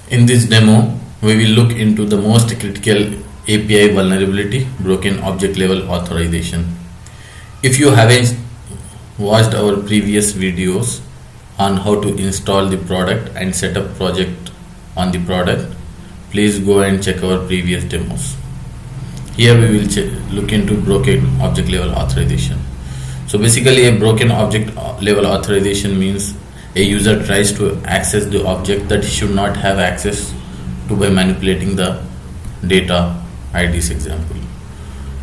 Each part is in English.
In this demo, we will look into the most critical API vulnerability, broken object level authorization. If you haven't watched our previous videos on how to install the product and set up project on the product, please go and check our previous demos. Here we will look into broken object level authorization. So basically a broken object level authorization means a user tries to access the object that he should not have access to by manipulating the data IDs example.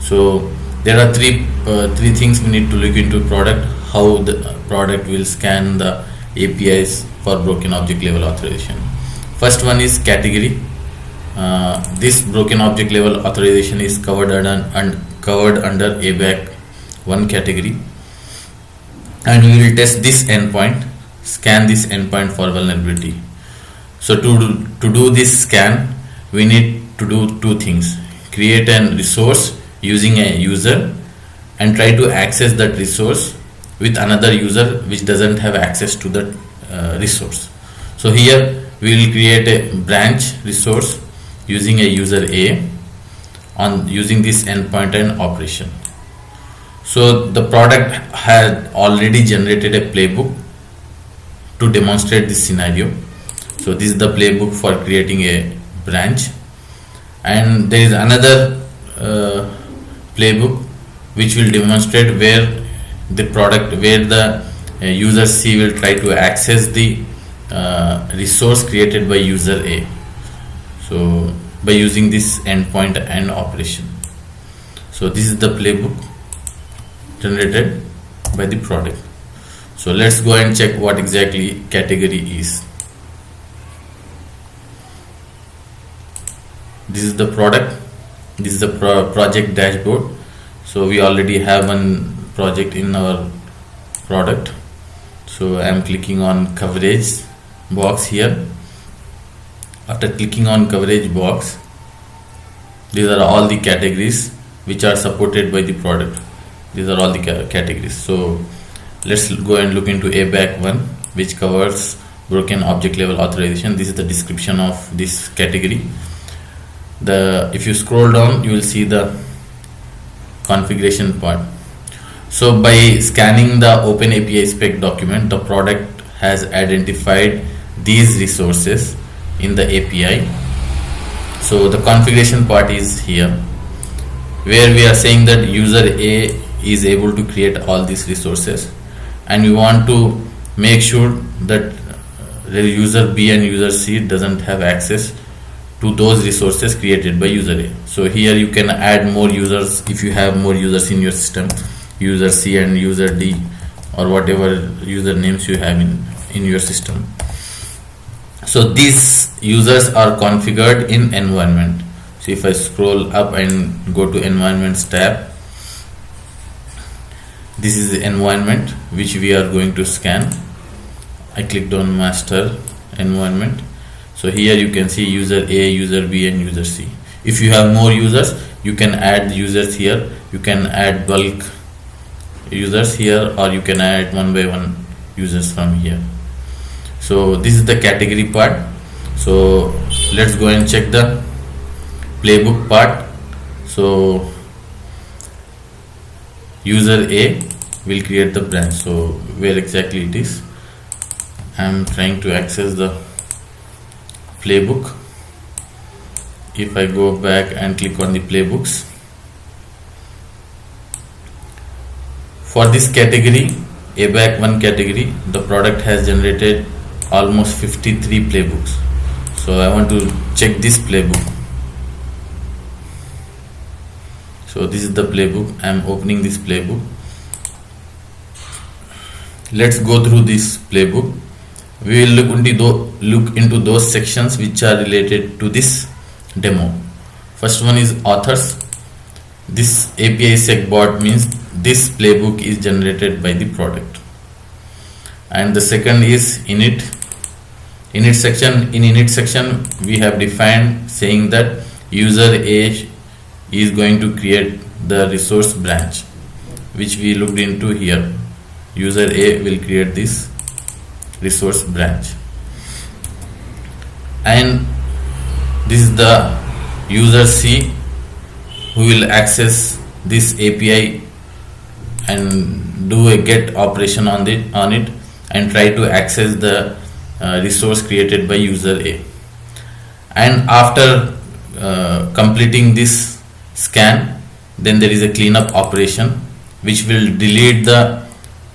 So there are three things we need to look into product, how the product will scan the APIs for broken object level authorization. First one is category. This broken object level authorization is covered under ABAC 1 category, and we will test this endpoint, scan this endpoint for vulnerability. So to do this scan, we need to do two things: create a resource using a user and try to access that resource with another user which doesn't have access to that resource. So here we will create a branch resource using a user A on using this endpoint and operation. So the product had already generated a playbook to demonstrate this scenario. So this is the playbook for creating a branch, and there is another playbook which will demonstrate where the user C will try to access the resource created by user A. So by using this endpoint and operation. So this is the playbook generated by the product. So let's go and check what exactly category is. This is the product. This is the project dashboard. So we already have one project in our product. So I am clicking on coverage box here. After clicking on coverage box, these are all the categories which are supported by the product. These are all the categories. So let's go and look into ABAC 1, which covers broken object level authorization. This is the description of this category. If you scroll down, you will see the configuration part. So by scanning the OpenAPI spec document, the product has identified these resources in the API. So the configuration part is here, where we are saying that user A is able to create all these resources, and we want to make sure that the user B and user C doesn't have access to those resources created by user A. So here you can add more users if you have more users in your system, user C and user D, or whatever user names you have in your system. So these users are configured in environment. So if I scroll up and go to environments tab, this is the environment which we are going to scan. I clicked on master environment. So here you can see user A, user B and user C. If you have more users, you can add users here. You can add bulk users here, or you can add one by one users from here. So this is the category part. So let's go and check the playbook part. So user A will create the branch. So where exactly it is? I am trying to access the playbook. If I go back and click on the playbooks, for this category, ABAC 1 category, the product has generated almost 53 playbooks. So I want to check this playbook. So this is the playbook. I am opening this playbook. Let's go through this playbook. We will look into those sections which are related to this demo. First one is authors. This API sec bot means this playbook is generated by the product. And the second is init. In init section we have defined saying that user A is going to create the resource branch, which we looked into here. User A will create this resource branch, and this is the user C who will access this API and do a get operation on it and try to access the resource created by user A. And after completing this scan, then there is a cleanup operation which will delete the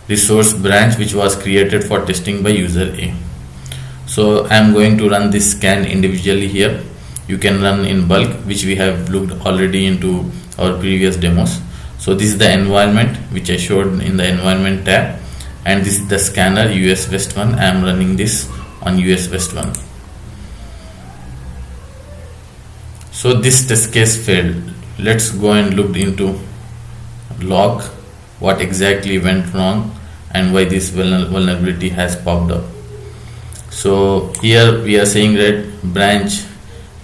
resource branch which was created for testing by user A. So I am going to run this scan individually here. You can run in bulk, which we have looked already into our previous demos. So this is the environment which I showed in the environment tab, and this is the scanner US West 1. I am running this on US West 1. So this test case failed. Let's go and look into log, what exactly went wrong and why this vulnerability has popped up. So here we are saying that branch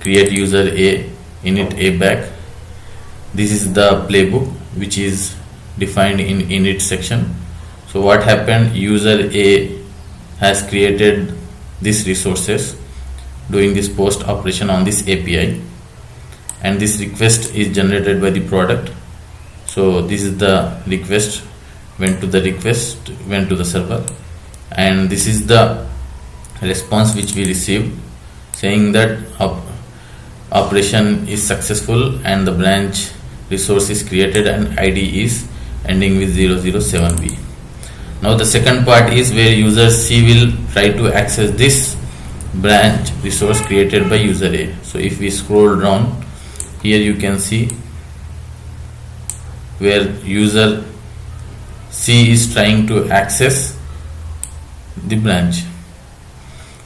create user A init A back. This is the playbook which is defined in init section. So what happened, user A has created these resources doing this post operation on this API, and this request is generated by the product. So this is the request, went to the server, and this is the response which we received saying that operation is successful and the branch resource is created and ID is ending with 007B. Now the second part is where user C will try to access this branch resource created by user A. So if we scroll down here, you can see where user C is trying to access the branch.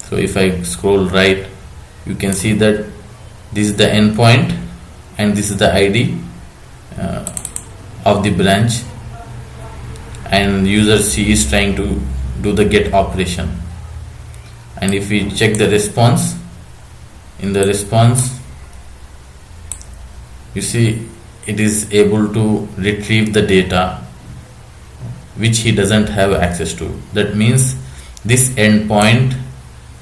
So if I scroll right, you can see that this is the endpoint and this is the ID of the branch, and user C is trying to do the get operation. And if we check the response, in the response you see it is able to retrieve the data which he doesn't have access to. That means this endpoint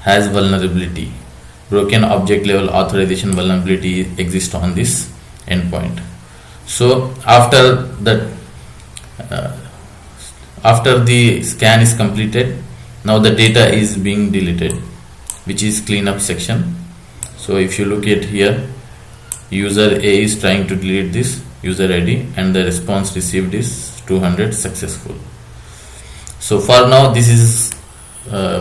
has vulnerability. Broken object level authorization vulnerability exists on this endpoint. So after the scan is completed, now the data is being deleted, which is cleanup section. So if you look at here, user A is trying to delete this user ID and the response received is 200 successful. So for now, this is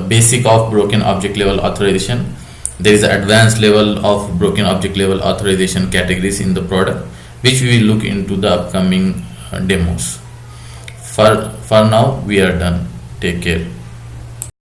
basic of broken object level authorization. There is an advanced level of broken object level authorization categories in the product, which we will look into the upcoming demos. For now, we are done. Take care.